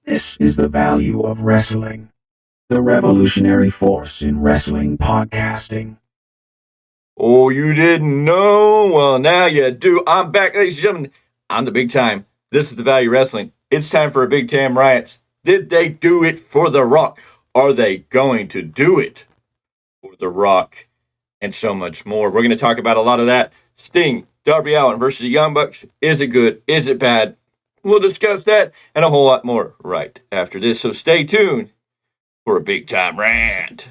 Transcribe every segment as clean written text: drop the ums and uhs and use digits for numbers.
This is the value of wrestling, the revolutionary force in wrestling podcasting. Oh, you didn't know? Well, now you do. I'm back, ladies and gentlemen. I'm the Big Time. This is the Value Wrestling. It's time for a Big Tyme Rants. Did they do it for The Rock? Are they going to do it for The Rock? And so much more. We're going to talk about a lot of that. Sting, Darby Allin versus the Young Bucks. Is it good? Is it bad? We'll discuss that and a whole lot more right after this. So stay tuned for a Big Tyme Rant.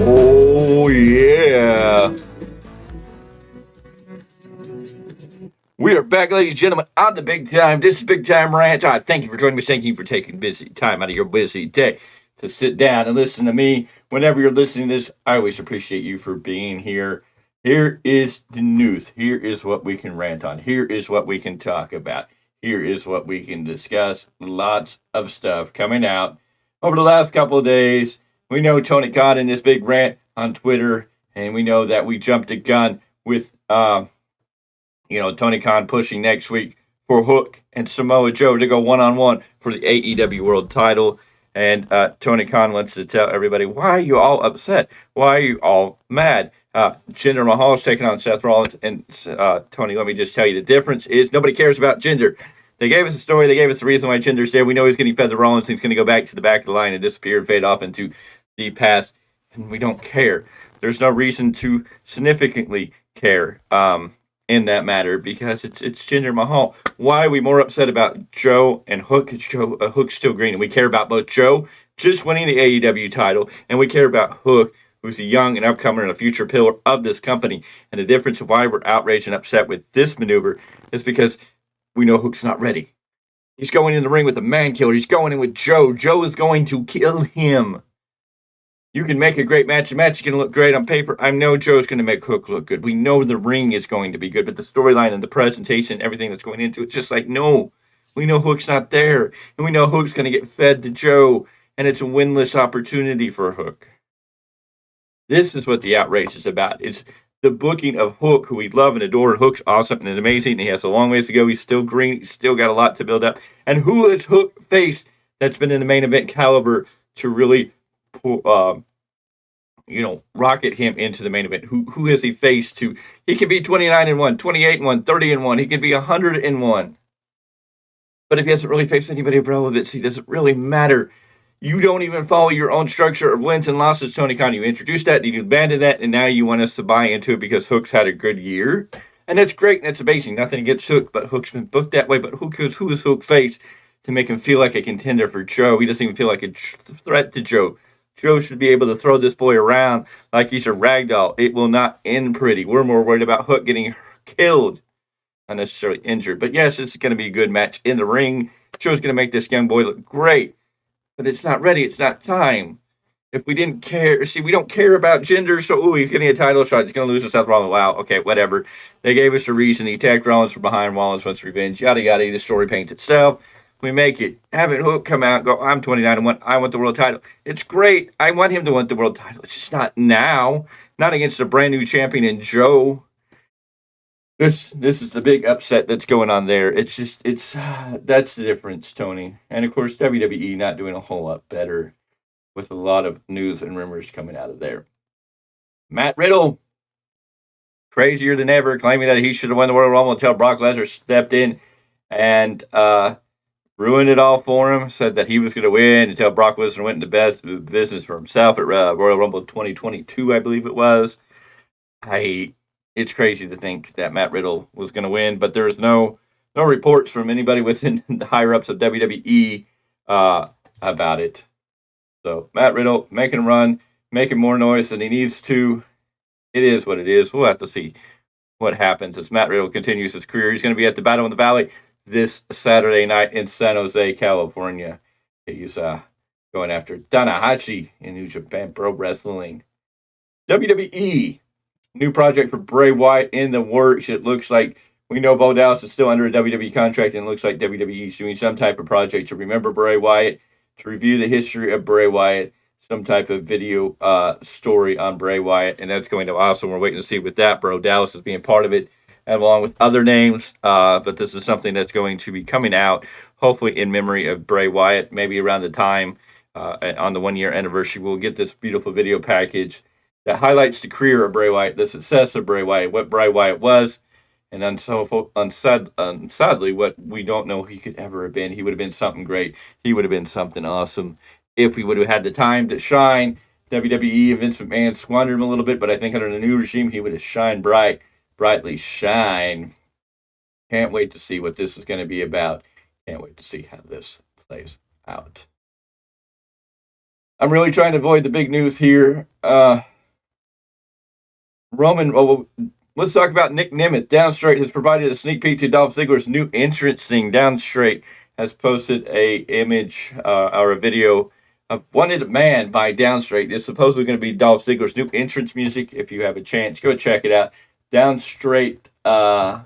Oh, yeah. We are back, ladies and gentlemen, on the Big Time. This is Big Tyme Rants. Thank you for joining me. Thank you for taking busy time out of your busy day to sit down and listen to me. Whenever you're listening to this, I always appreciate you for being here. Here is the news. Here is what we can rant on. Here is what we can talk about. Here is what we can discuss. Lots of stuff coming out over the last couple of days. We know Tony Khan in this big rant on Twitter, and we know that we jumped the gun with, Tony Khan pushing next week for Hook and Samoa Joe to go one-on-one for the AEW World title. And Tony Khan wants to tell everybody, why are you all upset? Why are you all mad? Jinder Mahal's taking on Seth Rollins. And Tony, let me just tell you, the difference is nobody cares about Jinder. They gave us a story. They gave us the reason why Jinder's there. We know he's getting fed to Rollins. He's going to go back to the back of the line and disappear and fade off into the past. And we don't care. There's no reason to significantly care in that matter because it's Jinder Mahal. Why are we more upset about Joe and Hook? Because Hook's still green. And we care about both Joe just winning the AEW title, and we care about Hook, who's a young and upcomer and a future pillar of this company. And the difference of why we're outraged and upset with this maneuver is because we know Hook's not ready. He's going in the ring with a man killer. He's going in with Joe. Joe is going to kill him. You can make a great match. The match is going to look great on paper. I know Joe's going to make Hook look good. We know the ring is going to be good, but the storyline and the presentation, everything that's going into it, it's just like, no. We know Hook's not there, and we know Hook's going to get fed to Joe, and it's a winless opportunity for Hook. This is what the outrage is about. It's the booking of Hook, who we love and adore. And Hook's awesome and amazing, and he has a long ways to go. He's still green. He's still got a lot to build up. And who has Hook faced that's been in the main event caliber to really rocket him into the main event? Who has he faced to? He can be 29-1, 28-1, 30-1. He can be 100-1. But if he hasn't really faced anybody of relevance, he doesn't really matter. You don't even follow your own structure of wins and losses, Tony Khan. You introduced that, you abandoned that, and now you want us to buy into it because Hook's had a good year. And that's great, and that's amazing. Nothing against Hook, but Hook's been booked that way. But who is Hook faced to make him feel like a contender for Joe? He doesn't even feel like a threat to Joe. Joe should be able to throw this boy around like he's a rag doll. It will not end pretty. We're more worried about Hook getting killed, not necessarily injured. But yes, it's going to be a good match in the ring. Joe's going to make this young boy look great. But it's not ready. It's not time. If we didn't care, we don't care about Jinder, so he's getting a title shot. He's going to lose to Seth Rollins. Wow, okay, whatever. They gave us a reason. He attacked Rollins from behind. Rollins wants revenge. Yada, yada. The story paints itself. We make it. Having Hook come out and go, I'm 29-1. I want the world title. It's great. I want him to want the world title. It's just not now. Not against a brand new champion in Joe. This is the big upset that's going on there. It's that's the difference, Tony. And of course, WWE not doing a whole lot better with a lot of news and rumors coming out of there. Matt Riddle, crazier than ever, claiming that he should have won the Royal Rumble until Brock Lesnar stepped in and ruined it all for him. Said that he was going to win until Brock Lesnar went into business for himself at Royal Rumble 2022, I believe it was. It's crazy to think that Matt Riddle was going to win, but there's no reports from anybody within the higher ups of WWE about it. So Matt Riddle making a run, making more noise than he needs to. It is what it is. We'll have to see what happens as Matt Riddle continues his career. He's going to be at the Battle in the Valley this Saturday night in San Jose, California. He's going after Tanahashi in New Japan Pro Wrestling. WWE, new project for Bray Wyatt in the works. It looks like we know Bo Dallas is still under a WWE contract, and it looks like WWE is doing some type of project to remember Bray Wyatt, to review the history of Bray Wyatt, some type of video story on Bray Wyatt, and that's going to awesome. We're waiting to see with that. Bro Dallas is being part of it, along with other names, but this is something that's going to be coming out, hopefully in memory of Bray Wyatt, maybe around the time on the 1 year anniversary. We'll get this beautiful video package that highlights the career of Bray Wyatt, the success of Bray Wyatt, what Bray Wyatt was, and sadly, what we don't know he could ever have been. He would have been something great. He would have been something awesome if we would have had the time to shine. WWE and Vince McMahon squandered him a little bit, but I think under the new regime, he would have shined brightly shine. Can't wait to see what this is going to be about. Can't wait to see how this plays out. I'm really trying to avoid the big news here. Let's talk about Nick Nemeth. Downstraight has provided a sneak peek to Dolph Ziggler's new entrance scene. Downstraight has posted a image or a video of Wanted Man by Downstraight. It's supposedly going to be Dolph Ziggler's new entrance music. If you have a chance, go check it out. Downstraight Band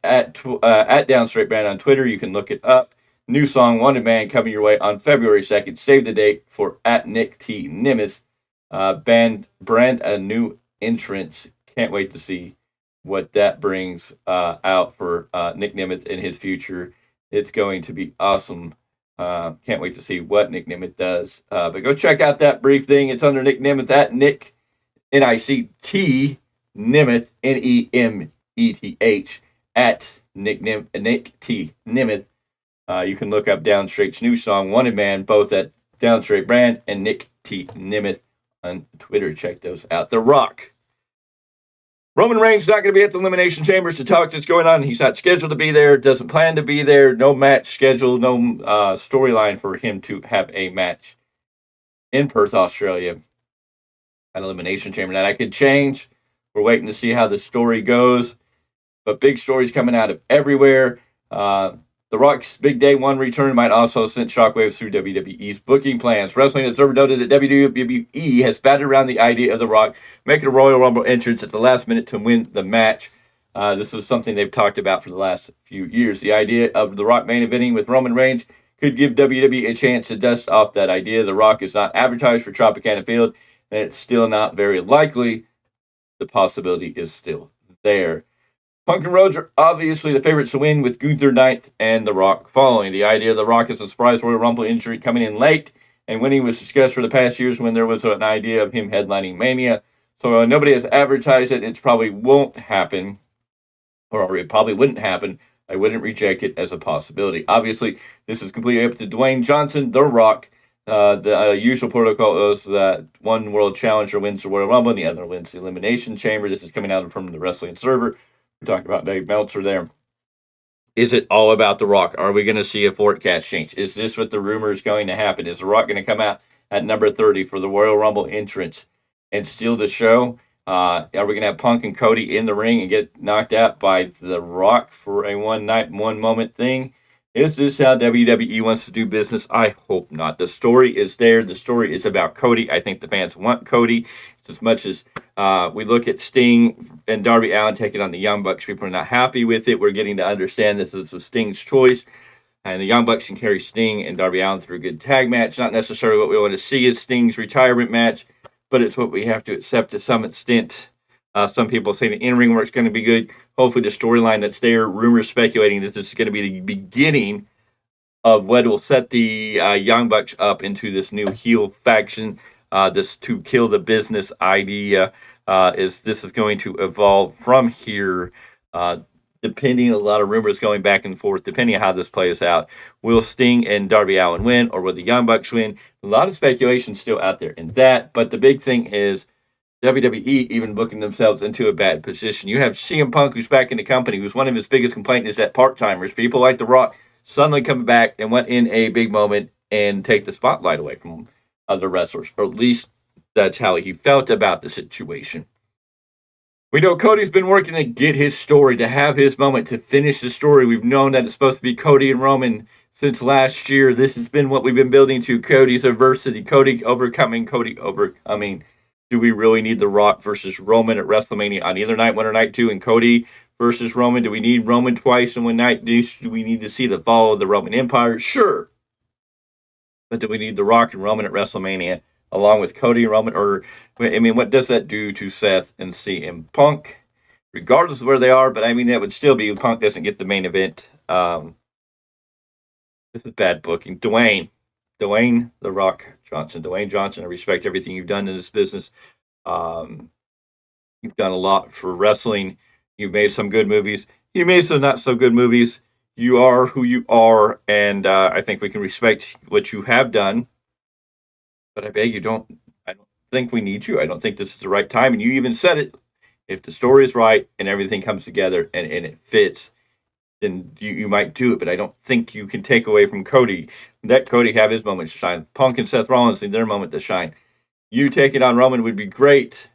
at Downstraight Band on Twitter. You can look it up. New song Wanted Man coming your way on February 2nd. Save the date for at Nick T. Nemeth. Brand a new entrance. Can't wait to see what that brings out for Nick Nemeth in his future. It's going to be awesome. Can't wait to see what Nick Nemeth does. But go check out that brief thing. It's under Nick Nemeth at Nick Nict Nemeth Nemeth at Nick T Nemeth. You can look up Downstraight's new song Wanted Man both at Downstraight Brand and Nick T Nemeth on Twitter. Check those out. The Rock. Roman Reigns not going to be at the Elimination Chambers to talk what's going on. He's not scheduled to be there. Doesn't plan to be there. No match scheduled. No storyline for him to have a match in Perth, Australia at Elimination Chamber. That could change. We're waiting to see how the story goes. But big stories coming out of everywhere. The Rock's big day one return might also send shockwaves through WWE's booking plans. Wrestling Observer noted that WWE has batted around the idea of The Rock making a Royal Rumble entrance at the last minute to win the match. This is something they've talked about for the last few years. The idea of The Rock main eventing with Roman Reigns could give WWE a chance to dust off that idea. The Rock is not advertised for Tropicana Field, and it's still not very likely. The possibility is still there. Punk and Rhodes are obviously the favorites to win, with Gunther ninth and The Rock following. The idea of The Rock as a surprise Royal Rumble entry coming in late and winning was discussed for the past years when there was an idea of him headlining Mania. So nobody has advertised it. It probably won't happen, or it probably wouldn't happen. I wouldn't reject it as a possibility. Obviously, this is completely up to Dwayne Johnson, The Rock. The usual protocol is that one world challenger wins the Royal Rumble and the other wins the Elimination Chamber. This is coming out from the Wrestling Observer. We're talking about Dave Meltzer there. Is it all about The Rock? Are we going to see a forecast change? Is this what the rumor is going to happen? Is The Rock going to come out at number 30 for the Royal Rumble entrance and steal the show? Are we going to have Punk and Cody in the ring and get knocked out by The Rock for a one night, one moment thing? Is this how WWE wants to do business? I hope not. The story is there. The story is about Cody. I think the fans want Cody. As much as we look at Sting and Darby Allin taking on the Young Bucks, people are not happy with it. We're getting to understand this is Sting's choice. And the Young Bucks can carry Sting and Darby Allin through a good tag match. Not necessarily what we want to see is Sting's retirement match, but it's what we have to accept to some extent. Some people say the in-ring work's going to be good. Hopefully the storyline that's there, rumors speculating that this is going to be the beginning of what will set the Young Bucks up into this new heel faction, this to kill the business idea. This is going to evolve from here, depending a lot of rumors going back and forth, depending on how this plays out. Will Sting and Darby Allin win, or will the Young Bucks win? A lot of speculation still out there in that, but the big thing is WWE even booking themselves into a bad position. You have CM Punk, who's back in the company, whose one of his biggest complaints is that part-timers, people like The Rock, suddenly come back and went in a big moment and take the spotlight away from other wrestlers, or at least that's how he felt about the situation. We know Cody's been working to get his story, to have his moment, to finish the story. We've known that it's supposed to be Cody and Roman since last year. This has been what we've been building to. Cody's adversity, Cody overcoming. Do we really need The Rock versus Roman at WrestleMania on either night one or night two? And Cody versus Roman, do we need Roman twice in one night? Do we need to see the fall of the Roman Empire? Sure. But do we need The Rock and Roman at WrestleMania along with Cody and Roman? Or, I mean, what does that do to Seth and CM Punk? Regardless of where they are, but I mean, that would still be Punk doesn't get the main event. This is bad booking. Dwayne The Rock Johnson. Dwayne Johnson, I respect everything you've done in this business. You've done a lot for wrestling. You've made some good movies. You made some not so good movies. You are who you are, and I think we can respect what you have done. But I beg you, I don't think we need you. I don't think this is the right time. And you even said it. If the story is right and everything comes together and it fits, then you might do it. But I don't think you can take away from Cody. Let Cody have his moment to shine. Punk and Seth Rollins need their moment to shine. You taking on Roman would be great.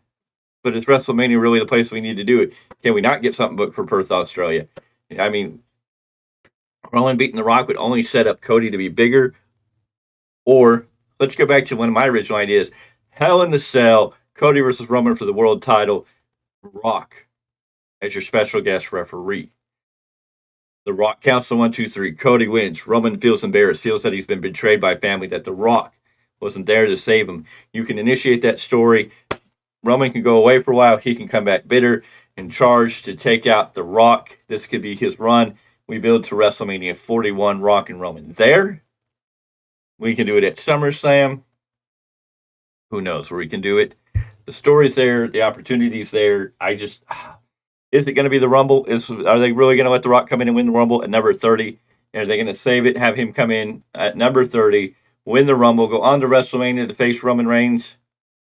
But is WrestleMania really the place we need to do it? Can we not get something booked for Perth, Australia? I mean, Roman beating The Rock would only set up Cody to be bigger. Or let's go back to one of my original ideas. Hell in the Cell, Cody versus Roman for the world title. Rock as your special guest referee. The Rock counts to 1, 2, 3. Cody wins. Roman feels embarrassed, feels that he's been betrayed by family, that The Rock wasn't there to save him. You can initiate that story. Roman can go away for a while. He can come back bitter and charge to take out The Rock. This could be his run. We build to WrestleMania 41, Rock and Roman there. We can do it at SummerSlam. Who knows where we can do it? The story's there. The opportunity's there. Is it going to be the Rumble? Are they really going to let The Rock come in and win the Rumble at number 30? Are they going to save it, have him come in at number 30, win the Rumble, go on to WrestleMania to face Roman Reigns?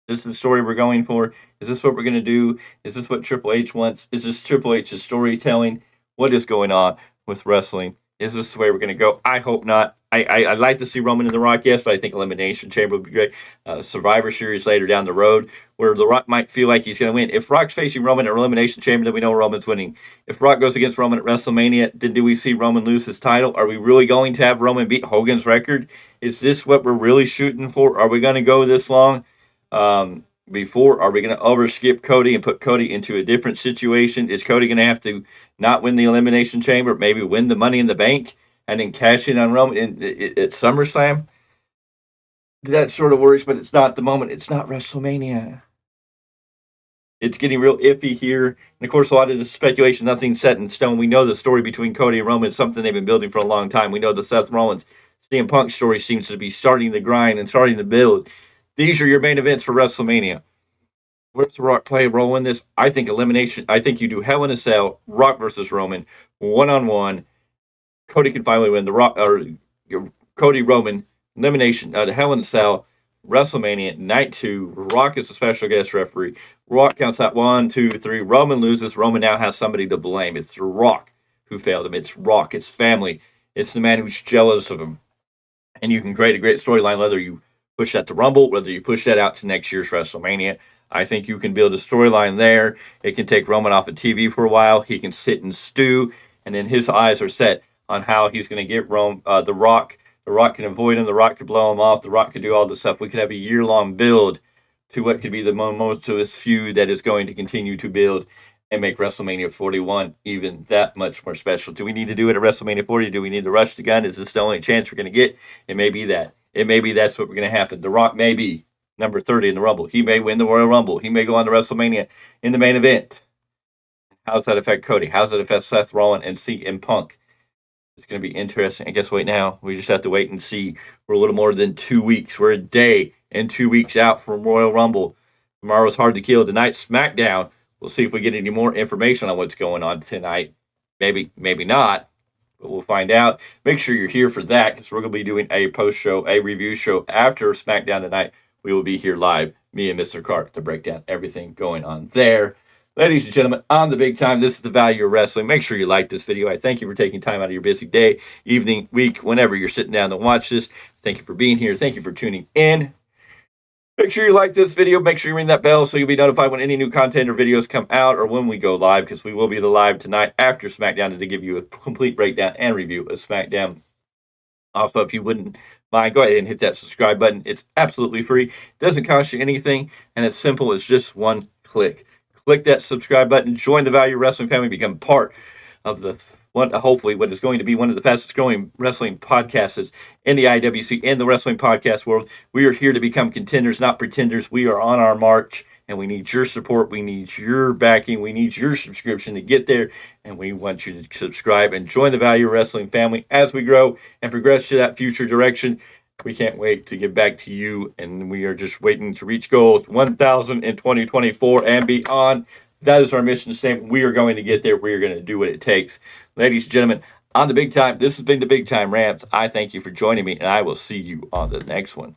Is this the story we're going for? Is this what we're going to do? Is this what Triple H wants? Is this Triple H's storytelling? What is going on with wrestling? Is this the way we're going to go? I hope not. I'd like to see Roman and The Rock, yes, but I think Elimination Chamber would be great. Survivor Series later down the road where The Rock might feel like he's going to win. If Rock's facing Roman at Elimination Chamber, then we know Roman's winning. If Rock goes against Roman at WrestleMania, then do we see Roman lose his title? Are we really going to have Roman beat Hogan's record? Is this what we're really shooting for? Are we going to go this long? Before, are we going to overskip Cody and put Cody into a different situation? Is Cody going to have to not win the Elimination Chamber, maybe win the Money in the Bank, and then cash in on Roman at SummerSlam? That sort of worries, but it's not the moment. It's not WrestleMania. It's getting real iffy here. And of course, a lot of the speculation, nothing's set in stone. We know the story between Cody and Roman is something they've been building for a long time. We know the Seth Rollins, CM Punk story seems to be starting to grind and starting to build. These are your main events for WrestleMania. Where's The Rock play a role in this? I think elimination. I think you do Hell in a Cell, Rock versus Roman, 1-on-1. Cody can finally win. The Rock or Cody Roman elimination. Hell in a Cell, WrestleMania night 2. Rock is a special guest referee. Rock counts out 1, 2, 3. Roman loses. Roman now has somebody to blame. It's The Rock who failed him. It's Rock. It's family. It's the man who's jealous of him. And you can create a great storyline whether you push that to Rumble, whether you push that out to next year's WrestleMania. I think you can build a storyline there. It can take Roman off of TV for a while. He can sit and stew, and then his eyes are set on how he's going to get The Rock. The Rock can avoid him. The Rock could blow him off. The Rock could do all this stuff. We could have a year-long build to what could be the tumultuous feud that is going to continue to build and make WrestleMania 41 even that much more special. Do we need to do it at WrestleMania 40? Do we need to rush the gun? Is this the only chance we're going to get? It may be that. It may be that's what we're going to happen. The Rock may be number 30 in the Rumble. He may win the Royal Rumble. He may go on to WrestleMania in the main event. How does that affect Cody? How does it affect Seth Rollins and CM Punk? It's going to be interesting. I guess right now, we just have to wait and see. We're a little more than 2 weeks. We're a day and 2 weeks out from Royal Rumble. Tomorrow's Hard to Kill. Tonight's SmackDown. We'll see if we get any more information on what's going on tonight. Maybe not. But we'll find out. Make sure you're here for that because we're going to be doing a post-show, a review show after SmackDown tonight. We will be here live, me and Mr. Cart, to break down everything going on there. Ladies and gentlemen, on the Big Time, this is the value of wrestling. Make sure you like this video. I thank you for taking time out of your busy day, evening, week, whenever you're sitting down to watch this. Thank you for being here. Thank you for tuning in. Make sure you like this video. Make sure you ring that bell so you'll be notified when any new content or videos come out or when we go live, because we will be live tonight after SmackDown to give you a complete breakdown and review of SmackDown. Also, if you wouldn't mind, go ahead and hit that subscribe button. It's absolutely free. It doesn't cost you anything, and it's simple as just one click. Click that subscribe button, join the Value Wrestling family, become part of the hopefully what is going to be one of the fastest growing wrestling podcasts in the IWC and the wrestling podcast world. We are here to become contenders, not pretenders. We are on our march, and we need your support. We need your backing. We need your subscription to get there, and we want you to subscribe and join the Value Wrestling family as we grow and progress to that future direction. We can't wait to get back to you, and we are just waiting to reach goals 1,000 in 2024 and beyond. That is our mission statement. We are going to get there. We are going to do what it takes. Ladies and gentlemen, on the Big Time, this has been the Big Time Rants. I thank you for joining me, and I will see you on the next one.